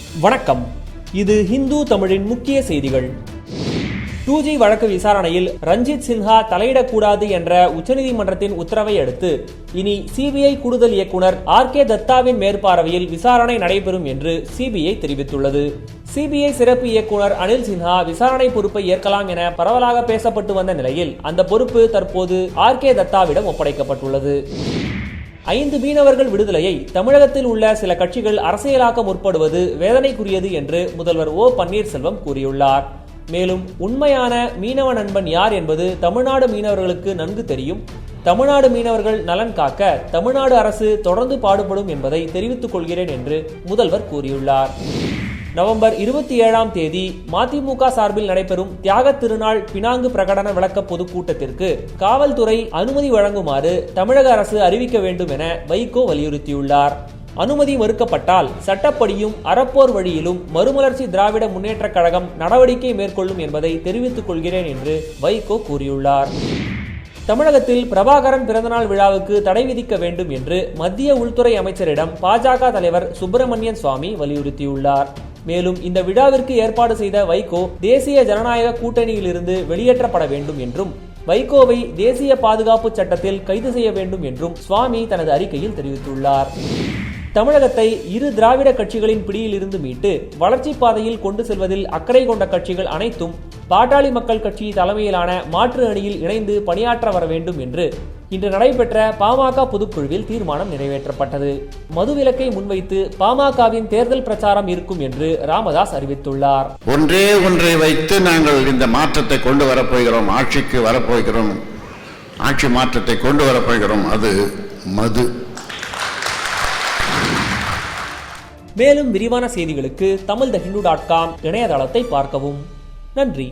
வணக்கம். இது ஹிந்து தமிழின் முக்கிய செய்திகள். 2G வழக்கு விசாரணையில் ரஞ்சித் சின்ஹா தலையிடக்கூடாது என்ற உச்சநீதிமன்றத்தின் உத்தரவை அடுத்து இனி சிபிஐ கூடுதல் இயக்குனர் RK தத்தாவின் மேற்பார்வையில் விசாரணை நடைபெறும் என்று சிபிஐ தெரிவித்துள்ளது. சிபிஐ சிறப்பு இயக்குனர் அனில் சின்ஹா விசாரணை பொறுப்பை ஏற்கலாம் என பரவலாக பேசப்பட்டு வந்த நிலையில் அந்த பொறுப்பு தற்போது RK தத்தாவிடம் ஒப்படைக்கப்பட்டுள்ளது. 5 மீனவர்கள் விடுதலையை தமிழகத்தில் உள்ள சில கட்சிகள் அரசியலாக்க முற்படுவது வேதனைக்குரியது என்று முதல்வர் O பன்னீர்செல்வம் கூறியுள்ளார். மேலும் உண்மையான மீனவ நண்பன் யார் என்பது தமிழ்நாடு மீனவர்களுக்கு நன்கு தெரியும். தமிழ்நாடு மீனவர்கள் நலன் காக்க தமிழ்நாடு அரசு தொடர்ந்து பாடுபடும் என்பதை தெரிவித்துக் கொள்கிறேன் என்று முதல்வர் கூறியுள்ளார். நவம்பர் 27ஆம் தேதி மதிமுக சார்பில் நடைபெறும் தியாக திருநாள் பினாங்கு பிரகடன விளக்க பொதுக்கூட்டத்திற்கு காவல்துறை அனுமதி வழங்குமாறு தமிழக அரசு அறிவிக்க வேண்டும் என வைகோ வலியுறுத்தியுள்ளார். அனுமதி மறுக்கப்பட்டால் சட்டப்படியும் அறப்போர் வழியிலும் மறுமலர்ச்சி திராவிட முன்னேற்ற கழகம் நடவடிக்கை மேற்கொள்ளும் என்பதை தெரிவித்துக் கொள்கிறேன் என்று வைகோ கூறியுள்ளார். தமிழகத்தில் பிரபாகரன் பிறந்தநாள் விழாவுக்கு தடை விதிக்க வேண்டும் என்று மத்திய உள்துறை அமைச்சரிடம் பாஜக தலைவர் சுப்பிரமணியன் சுவாமி வலியுறுத்தியுள்ளார். மேலும் இந்த விழாவிற்கு ஏற்பாடு செய்த வைகோ தேசிய ஜனநாயக கூட்டணியிலிருந்து வெளியேற்றப்பட வேண்டும் என்றும் வைகோவை தேசிய பாதுகாப்பு சட்டத்தில் கைது செய்ய வேண்டும் என்றும் சுவாமி தனது அறிக்கையில் தெரிவித்துள்ளார். தமிழகத்தை இரு திராவிட கட்சிகளின் பிடியில் இருந்து மீட்டு வளர்ச்சி பாதையில் கொண்டு செல்வதில் அக்கறை கொண்ட கட்சிகள் அனைத்தும் பாட்டாளி மக்கள் கட்சி தலைமையிலான மாற்று அணியில் இணைந்து பணியாற்ற வர வேண்டும் என்று இன்று நடைபெற்ற பாமக பொதுக்குழுவில் தீர்மானம் நிறைவேற்றப்பட்டது. மதுவிலக்கை முன்வைத்து பாமகவின் தேர்தல் பிரச்சாரம் இருக்கும் என்று ராமதாஸ் அறிவித்துள்ளார். ஒன்றே ஒன்றை வைத்து நாங்கள் இந்த மாற்றத்தை கொண்டு வரப்போகிறோம், ஆட்சிக்கு வரப்போகிறோம், ஆட்சி மாற்றத்தை கொண்டு வரப்போகிறோம், அது மது. மேலும் விரிவான செய்திகளுக்கு tamilthehindu.com இணையதளத்தை பார்க்கவும். நன்றி.